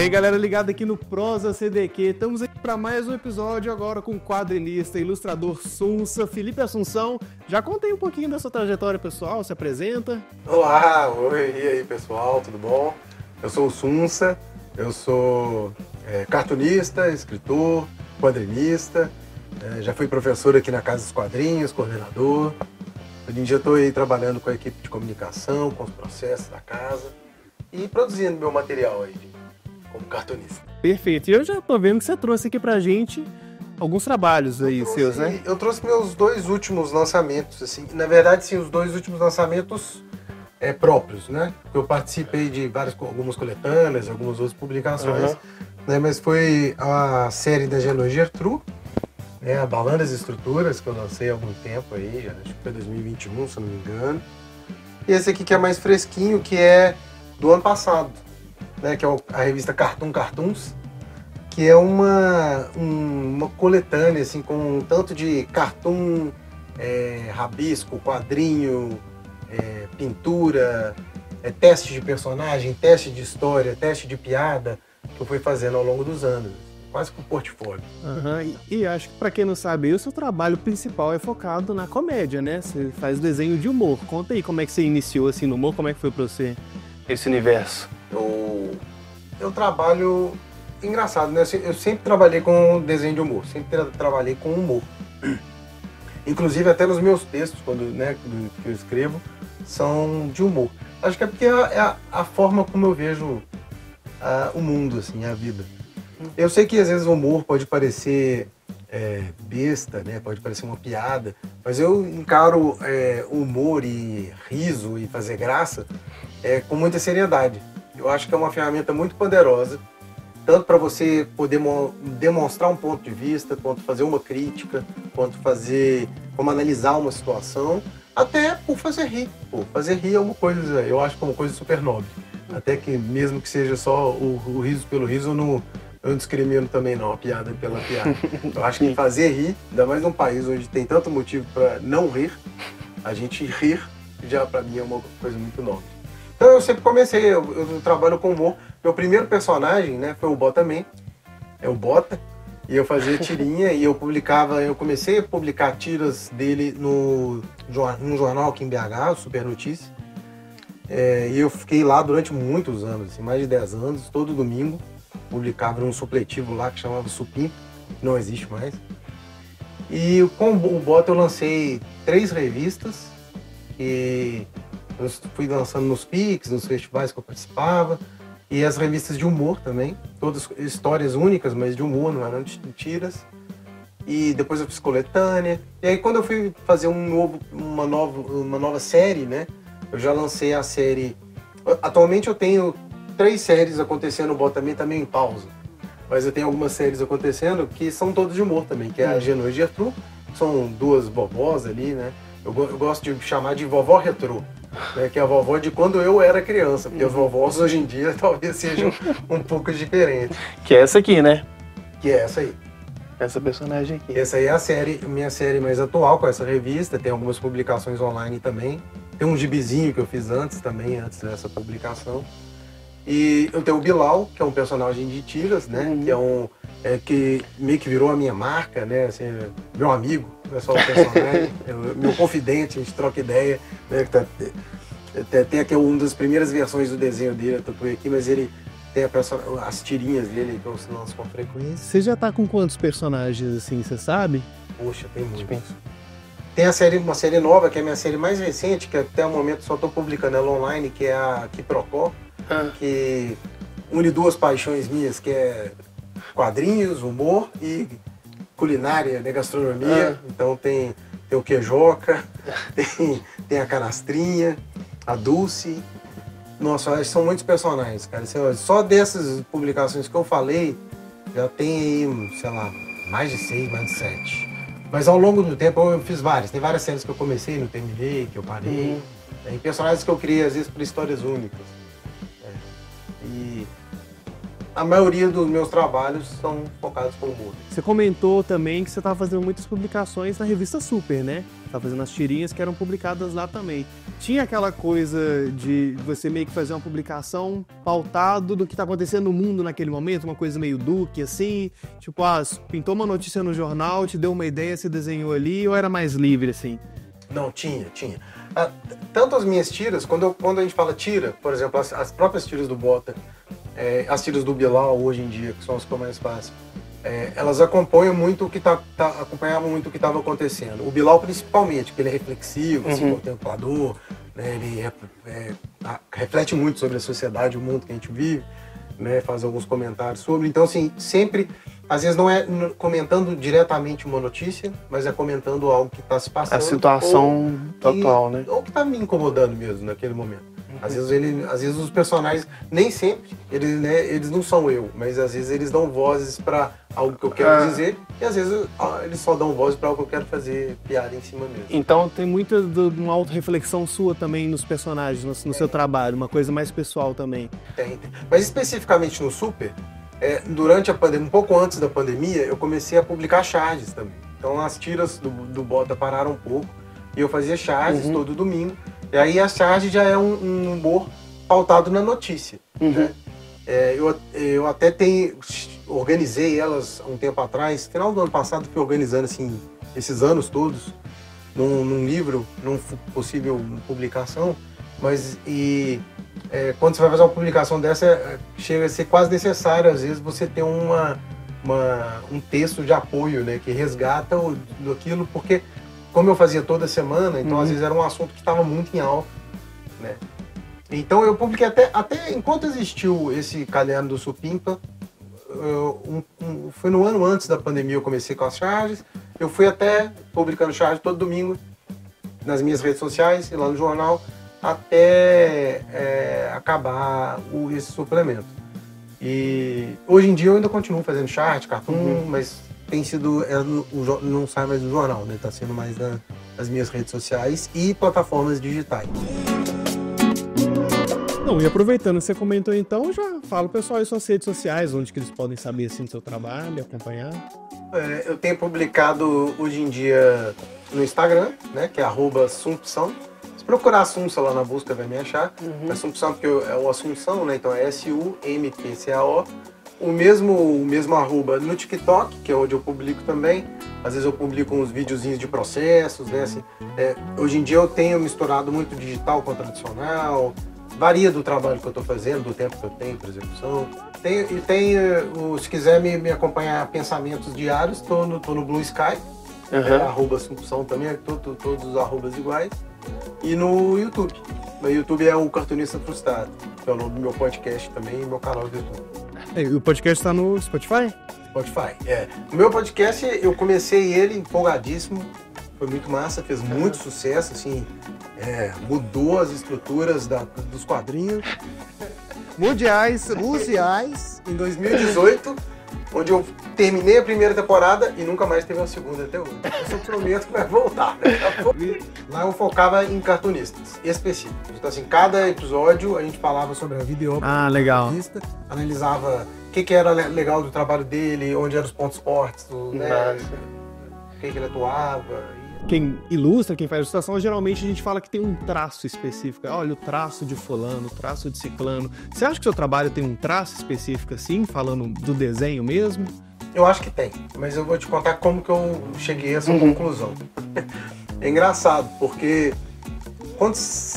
aí, galera, ligado aqui no Prosa CDQ. Estamos aqui para mais um episódio agora com o quadrinista e ilustrador Sunsa, Felipe Assunção. Já contei um pouquinho da sua trajetória pessoal, se apresenta. Olá, oi, e aí pessoal, tudo bom? Eu sou o Sunsa, eu sou cartunista, escritor, quadrinista, já fui professor aqui na Casa dos Quadrinhos, coordenador. Hoje em dia estou aí trabalhando com a equipe de comunicação, com os processos da casa e produzindo meu material aí como cartunista. Perfeito. E eu já tô vendo que você trouxe aqui pra gente alguns trabalhos aí seus, né? Eu trouxe meus dois últimos lançamentos, assim. Na verdade, sim, os dois últimos lançamentos próprios, né? Eu participei de algumas coletâneas, algumas outras publicações, né? Mas foi a série da Genealogia Gertrude, né? A Balando as Estruturas, que eu lancei há algum tempo aí, acho que foi 2021, se eu não me engano. E esse aqui que é mais fresquinho, que é do ano passado, né, que é a revista Cartoons, que é uma coletânea assim, com um tanto de cartoon, rabisco, quadrinho, pintura, teste de personagem, teste de história, teste de piada, que eu fui fazendo ao longo dos anos, quase que um portfólio. E acho que pra quem não sabe, o seu trabalho principal é focado na comédia, né? Você faz desenho de humor. Conta aí como é que você iniciou assim no humor, como é que foi pra você esse universo? Eu trabalho... Engraçado, né? Eu sempre trabalhei com desenho de humor, sempre trabalhei com humor. Inclusive até nos meus textos, que eu escrevo, são de humor. Acho que é porque é a forma como eu vejo o mundo, assim, a vida. Eu sei que às vezes o humor pode parecer besta, né? Pode parecer uma piada, mas eu encaro humor e riso e fazer graça com muita seriedade. Eu acho que é uma ferramenta muito poderosa, tanto para você poder demonstrar um ponto de vista, quanto fazer uma crítica, como analisar uma situação, até por fazer rir. Pô, fazer rir é uma coisa, eu acho que é uma coisa super nobre. Até que mesmo que seja só o riso pelo riso, eu não discrimino também não, a piada pela piada. Eu acho que fazer rir, ainda mais num país onde tem tanto motivo para não rir, a gente rir já para mim é uma coisa muito nobre. Então eu sempre comecei, eu trabalho com humor. Meu primeiro personagem, né, foi o Botaman, o Bota, e eu fazia tirinha e eu comecei a publicar tiras dele num jornal aqui em BH, o Super Notícia, e eu fiquei lá durante muitos anos, assim, mais de 10 anos, todo domingo, publicava num supletivo lá que chamava Supim, que não existe mais. E com o Bota eu lancei 3 revistas, e eu fui lançando nos PIX, nos festivais que eu participava, e as revistas de humor também, todas histórias únicas, mas de humor, não eram tiras. E depois eu fiz coletânea. E aí quando eu fui fazer uma nova série, né, eu já lancei a série... Atualmente eu tenho 3 séries acontecendo, o Botaman também em pausa. Mas eu tenho algumas séries acontecendo que são todas de humor também, que é a Genealogia Gertrude, são 2 vovós ali, né. Eu gosto de chamar de vovó retrô. Que é a vovó de quando eu era criança, porque as vovós hoje em dia talvez sejam um pouco diferentes. Que é essa aqui, né? Que é essa aí. Essa personagem aqui. Essa aí é a minha série mais atual com essa revista, tem algumas publicações online também. Tem um gibizinho que eu fiz antes dessa publicação. E eu tenho o Bilal, que é um personagem de tiras, né? Que que meio que virou a minha marca, né? Assim, meu amigo, não é só o personagem, meu confidente, a gente troca ideia, né? Tem aqui uma das primeiras versões do desenho dele, eu tatuei aqui, mas ele tem as tirinhas dele que eu lanço com frequência. Você já tá com quantos personagens, assim, você sabe? Poxa, tem muitos. Tem uma série nova, que é a minha série mais recente, que até o momento só estou publicando ela online, que é a Quiprocó, que une 2 paixões minhas, que é quadrinhos, humor e culinária, né, gastronomia. Então tem o Queijoca, tem a Canastrinha, a Dulce. Nossa, acho que são muitos personagens, cara. Só dessas publicações que eu falei, já tem aí, sei lá, mais de 6, mais de 7. Mas ao longo do tempo eu fiz várias. Tem várias séries que eu comecei, não terminei, que eu parei. Tem personagens que eu criei, às vezes, por histórias únicas. a maioria dos meus trabalhos são focados com humor. Você comentou também que você estava fazendo muitas publicações na revista Super, né? Tava fazendo as tirinhas que eram publicadas lá também. Tinha aquela coisa de você meio que fazer uma publicação pautado do que tá acontecendo no mundo naquele momento, uma coisa meio Duque, assim, tipo, pintou uma notícia no jornal, te deu uma ideia, você desenhou ali, ou era mais livre, assim? Não, tinha. Tanto as minhas tiras, quando a gente fala tira, por exemplo, as próprias tiras do Bota, as tiras do Bilal hoje em dia, que são as que eu mais faço, elas acompanham muito o que acompanhavam muito o que estava acontecendo. O Bilal principalmente, que ele é reflexivo, assim, contemplador, né, ele reflete muito sobre a sociedade, o mundo que a gente vive, né, faz alguns comentários sobre. Então, assim, sempre, às vezes não é comentando diretamente uma notícia, mas é comentando algo que está se passando. A situação atual, né? Ou que está me incomodando mesmo naquele momento. Às vezes os personagens, nem sempre, eles não são eu, mas às vezes eles dão vozes para algo que eu quero dizer, e às vezes eles só dão voz para algo que eu quero fazer piada em cima mesmo. Então tem muita uma autorreflexão sua também nos personagens, no seu trabalho, uma coisa mais pessoal também. Tem. Mas especificamente no Super, durante a pandemia, um pouco antes da pandemia, eu comecei a publicar charges também. Então as tiras do Bota pararam um pouco, e eu fazia charges todo domingo. E aí a charge já é um humor pautado na notícia. Né? Eu até organizei elas um tempo atrás, final do ano passado fui organizando assim, esses anos todos, num livro, numa possível publicação, mas quando você vai fazer uma publicação dessa, chega a ser quase necessário, às vezes, você ter um texto de apoio, né, que resgata aquilo, porque como eu fazia toda semana, então às vezes era um assunto que estava muito em alta, né? Então eu publiquei até enquanto existiu esse caderno do Supimpa, foi no ano antes da pandemia eu comecei com as charges, eu fui até publicando charges todo domingo nas minhas redes sociais e lá no jornal, até acabar esse suplemento. E hoje em dia eu ainda continuo fazendo charge, cartoon, mas tem sido, não sai mais do jornal, né? Tá sendo mais nas minhas redes sociais e plataformas digitais. Não, e aproveitando que você comentou então, já fala o pessoal aí suas redes sociais, onde que eles podem saber assim do seu trabalho, acompanhar. Eu tenho publicado hoje em dia no Instagram, né? Que é @Sumpção. Se procurar Assunção lá na busca vai me achar. Assunção porque é o Assunção, né? Então é SUMPCAO. O mesmo arroba no TikTok, que é onde eu publico também. Às vezes eu publico uns videozinhos de processos, né? Assim, hoje em dia eu tenho misturado muito digital com tradicional. Varia do trabalho que eu estou fazendo, do tempo que eu tenho para execução. Se quiser me acompanhar pensamentos diários, estou no Blue Sky. @Assunção também, todos os arrobas iguais. E no YouTube. No YouTube é o Cartunista Frustrado, que é o nome do meu podcast também e meu canal do YouTube. E o podcast está no Spotify? Spotify, O meu podcast, eu comecei ele empolgadíssimo, foi muito massa, fez muito sucesso, assim, mudou as estruturas dos quadrinhos. Mundiais. Em 2018, onde eu terminei a primeira temporada e nunca mais teve uma segunda até hoje. Eu só prometo que vai voltar. Lá eu focava em cartunistas específicos. Então, assim, cada episódio a gente falava sobre a vida e obra do cartunista, analisava o que era legal do trabalho dele, onde eram os pontos fortes, né, o que ele atuava. Quem ilustra, quem faz a ilustração, geralmente a gente fala que tem um traço específico. Olha, o traço de fulano, o traço de ciclano. Você acha que o seu trabalho tem um traço específico assim, falando do desenho mesmo? Eu acho que tem, mas eu vou te contar como que eu cheguei a essa conclusão. É engraçado, porque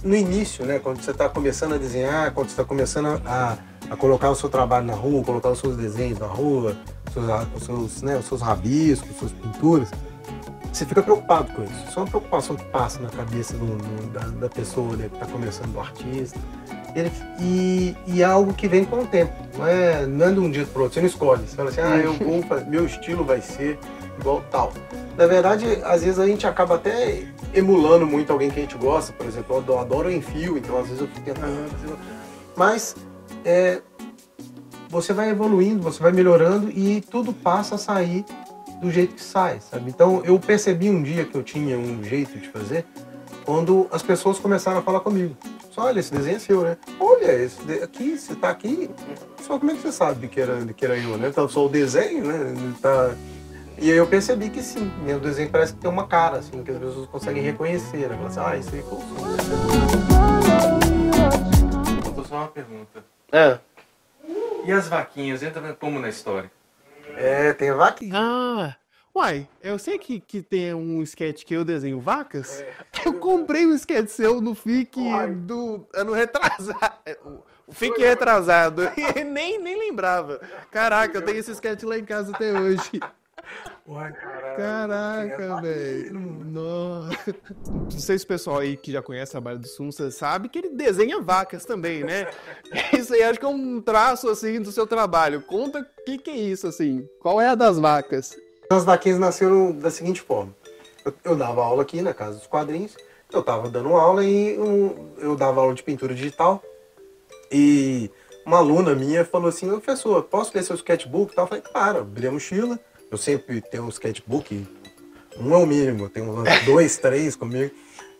no início, né, quando você está começando a desenhar, quando você está começando a colocar o seu trabalho na rua, colocar os seus desenhos na rua, os seus rabiscos, suas pinturas, você fica preocupado com isso. Isso é uma preocupação que passa na cabeça da pessoa, né, que está começando, do artista. E é algo que vem com o tempo. Não é de um dia para o outro. Você não escolhe. Você fala assim, meu estilo vai ser igual tal. Na verdade, às vezes a gente acaba até emulando muito alguém que a gente gosta. Por exemplo, eu adoro o Enfio, então às vezes eu fico tentando fazer. Mas você vai evoluindo, você vai melhorando e tudo passa a sair do jeito que sai, sabe? Então eu percebi um dia que eu tinha um jeito de fazer quando as pessoas começaram a falar comigo olha, esse desenho é seu, né? Olha, aqui, você tá aqui. Só como é que você sabe que era eu, né? Então, só o desenho, né? Tá... E aí eu percebi que sim, meu desenho parece que tem uma cara, assim, que as pessoas conseguem reconhecer, né? Falar assim, ah, isso aí foi o som. Faltou só uma pergunta. É. E as vaquinhas, entra como na história? É, tem a vaquinha. Ah, uai, eu sei que tem um sketch que eu desenho vacas. Eu comprei um sketch seu no FIC do ano retrasado. O FIC retrasado. E nem lembrava. Caraca, eu tenho esse sketch lá em casa até hoje. Uai, Caraca, velho. Nossa. Não sei se o pessoal aí que já conhece o trabalho do Sunsa sabe que ele desenha vacas também, né? Isso aí acho que é um traço, assim, do seu trabalho. Conta o que é isso, assim. Qual é a das vacas? As vaquinhas nasceram da seguinte forma. Eu dava aula aqui na Casa dos Quadrinhos. Eu tava dando aula e eu dava aula de pintura digital. E uma aluna minha falou assim, professor, posso ler seu sketchbook? Eu falei, claro, abri a mochila. Eu sempre tenho um sketchbook, um é o mínimo, eu tenho uns 2, 3 comigo.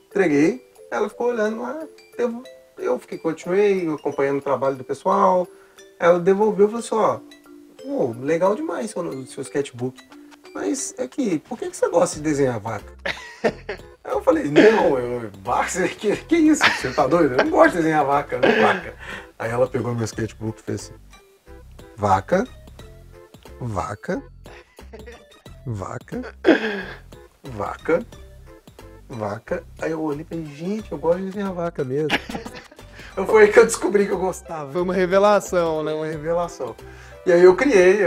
Entreguei, ela ficou olhando lá, eu continuei acompanhando o trabalho do pessoal. Ela devolveu e falou assim, ó, legal demais o seu sketchbook. Mas é que, por que você gosta de desenhar vaca? Aí eu falei, não, vaca, que isso? Você tá doido? Eu não gosto de desenhar vaca, não vaca. Aí ela pegou meu sketchbook e fez assim, vaca, vaca, vaca, vaca, vaca. Aí eu olhei e falei, gente, eu gosto de desenhar vaca mesmo. Então foi aí que eu descobri que eu gostava. Foi uma revelação, né? Uma revelação. E aí eu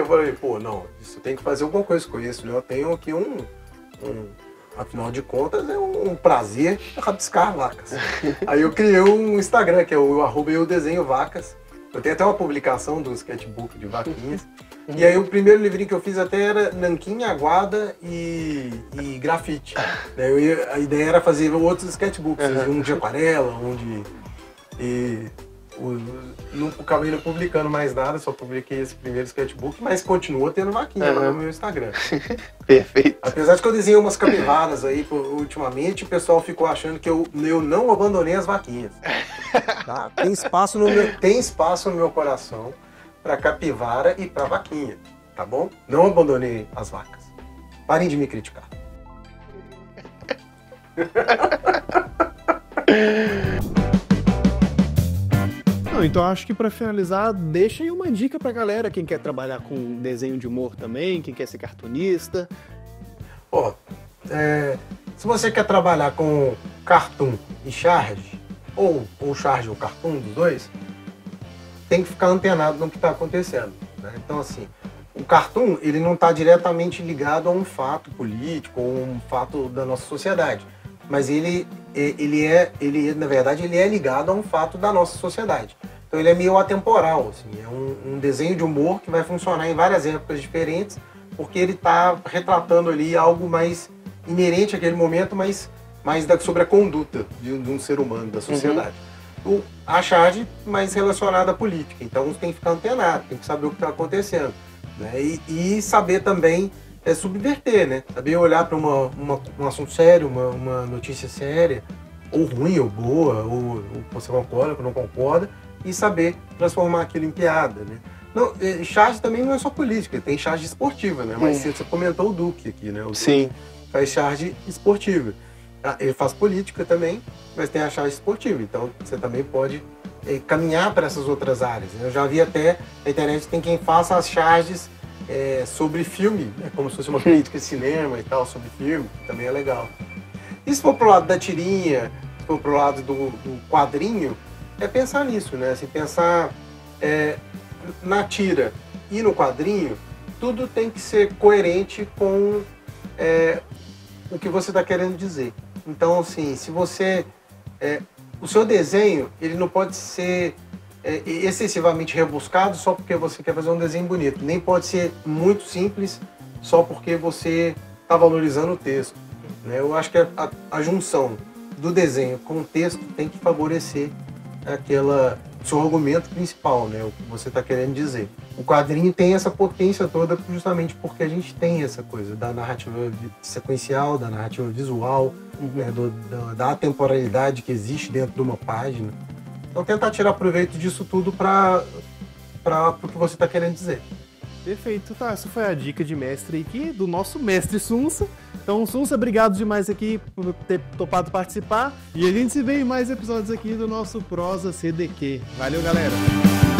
falei, pô, não, isso tem que fazer alguma coisa com isso, né? Eu tenho aqui afinal de contas, é um prazer rabiscar vacas. Aí eu criei um Instagram, que é o @eudesenhovacas. Eu tenho até uma publicação do sketchbook de vaquinhas. E aí o primeiro livrinho que eu fiz até era nanquim, aguada e grafite. A ideia era fazer outros sketchbooks, um de aquarela, um de... não acabei não publicando mais nada, só publiquei esse primeiro sketchbook, mas continua tendo vaquinha lá no meu Instagram. Perfeito. Apesar de que eu desenhei umas capivaras aí ultimamente, o pessoal ficou achando que eu não abandonei as vaquinhas. Tá? Tem espaço no meu coração para capivara e para vaquinha, tá bom? Não abandonei as vacas. Parem de me criticar. Então acho que pra finalizar, deixa aí uma dica pra galera, quem quer trabalhar com desenho de humor também, quem quer ser cartunista. Se você quer trabalhar com cartoon e charge, ou charge ou cartoon, dos dois, tem que ficar antenado no que está acontecendo, né? Então, assim, o cartoon, ele não está diretamente ligado a um fato político ou um fato da nossa sociedade, mas na verdade, ele é ligado a um fato da nossa sociedade. Então ele é meio atemporal, assim, é um desenho de humor que vai funcionar em várias épocas diferentes, porque ele está retratando ali algo mais inerente àquele momento, mais sobre a conduta de um ser humano, da sociedade. A charge mais relacionada à política, então você tem que ficar antenado, tem que saber o que está acontecendo, né? E saber também subverter, né? Saber olhar para um assunto sério, uma notícia séria, ou ruim, ou boa, ou você concorda, ou não concorda, e saber transformar aquilo em piada, né? Não, charge também não é só política, tem charge esportiva, né? Mas você comentou o Duque aqui, né? O Sim. Duque faz charge esportiva. Ele faz política também, mas tem a charge esportiva, então você também pode caminhar para essas outras áreas, né? Eu já vi até na internet tem quem faça as charges sobre filme, né? Como se fosse uma crítica de cinema e tal, sobre filme, que também é legal. E se for pro lado da tirinha, se for pro lado do quadrinho, é pensar nisso, né? Assim, pensar na tira e no quadrinho, tudo tem que ser coerente com o que você está querendo dizer. Então, assim, se você... o seu desenho, ele não pode ser excessivamente rebuscado só porque você quer fazer um desenho bonito. Nem pode ser muito simples só porque você está valorizando o texto, né? Eu acho que a junção do desenho com o texto tem que favorecer seu argumento principal, né? O que você está querendo dizer. O quadrinho tem essa potência toda justamente porque a gente tem essa coisa da narrativa sequencial, da narrativa visual, né? Da atemporalidade que existe dentro de uma página. Então tentar tirar proveito disso tudo para o que você está querendo dizer. Perfeito, tá. Essa foi a dica de mestre aqui, do nosso mestre Sunsa. Então, Sunsa, obrigado demais aqui por ter topado participar. E a gente se vê em mais episódios aqui do nosso Prosa CDQ. Valeu, galera!